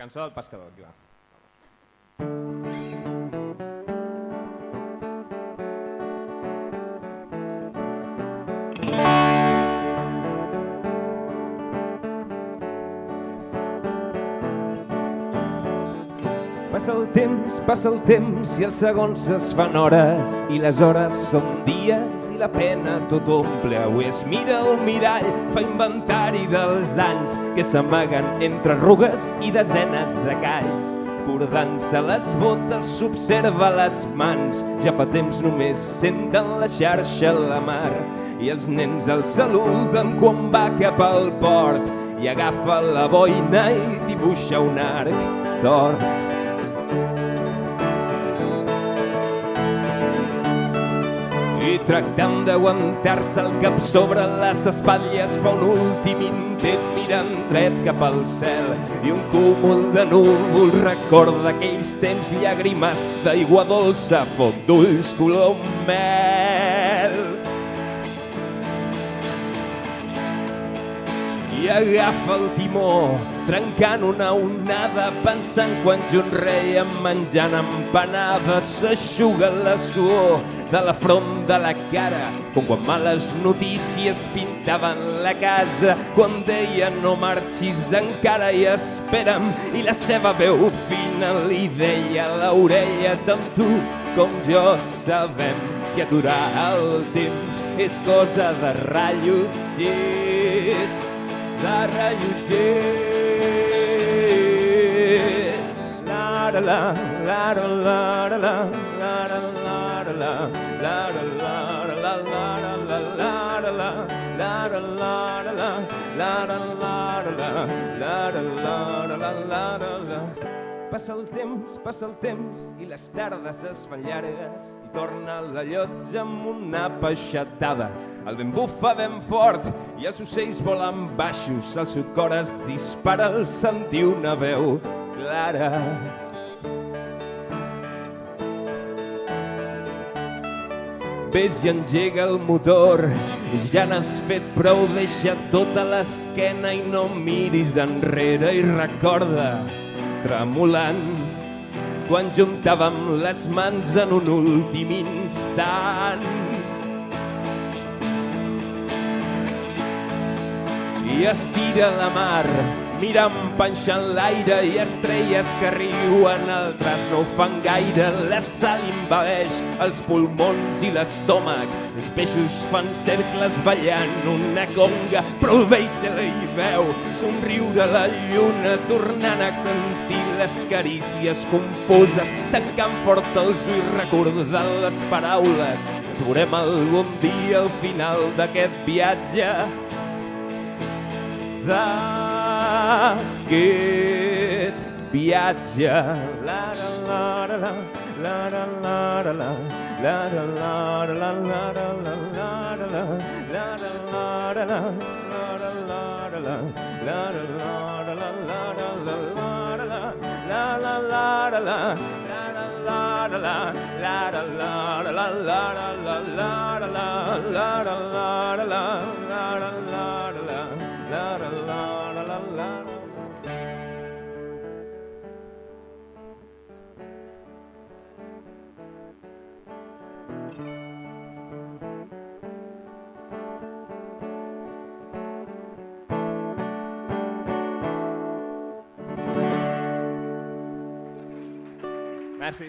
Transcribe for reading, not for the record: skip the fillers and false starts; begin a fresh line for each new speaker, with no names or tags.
cançó del pescador, aquí va. Passa el temps i els segons es fan hores i les hores són dies i la pena tot omple. Avui es mira al mirall, fa inventari dels anys que s'amaguen entre arrugues i desenes de calls. Cordant-se les botes, s'observa les mans, ja fa temps només senten la xarxa a la mar i els nens el saluden quan va cap al port i agafa la boina i dibuixa un arc tort. I tractant d'aguantar-se el cap sobre les espatlles fa un últim intent mirant dret cap al cel i un cúmul de núvols recorda aquells temps llàgrimes d'aigua dolça fot d'ulls color mel. I agafa el timó, trencant una onada, pensant quan John reia menjant empanades, s'eixuga la suor de la front de la cara, com quan males notícies pintaven la casa, quan deia no marxis encara i espera'm, i la seva veu fina li deia a l'orella, tant tu com jo sabem que aturar el temps és cosa de rellotgers. De rellotgers. La la la, la la la la la, la la la la, la la la la, la la la la, la la la la, la la la. Passa el temps i les tardes es fan llargues i torna la llotja amb una peixatada. El vent bufa ben fort i els ocells volen baixos, el seu cor es dispara al sentir una veu clara. Ves i engega el motor, ja n'has fet prou, deixa tota l'esquena i no miris enrere i recorda, tremolant, quan juntàvem les mans en un últim instant. I estira la mar, mirant panxa en l'aire i estrelles que riuen, altres no ho fan gaire. La sal invadeix els pulmons i l'estómac, els peixos fan cercles ballant una conga, però el vell se li veu somriure la lluna, tornant a sentir les carícies confoses, tancant fort els ulls recordant les paraules. Ens veurem algun dia al final d'aquest viatge, d'aquest viatge. La la la la la, la la la la, la la la la, la la la la, la la la la, Merci.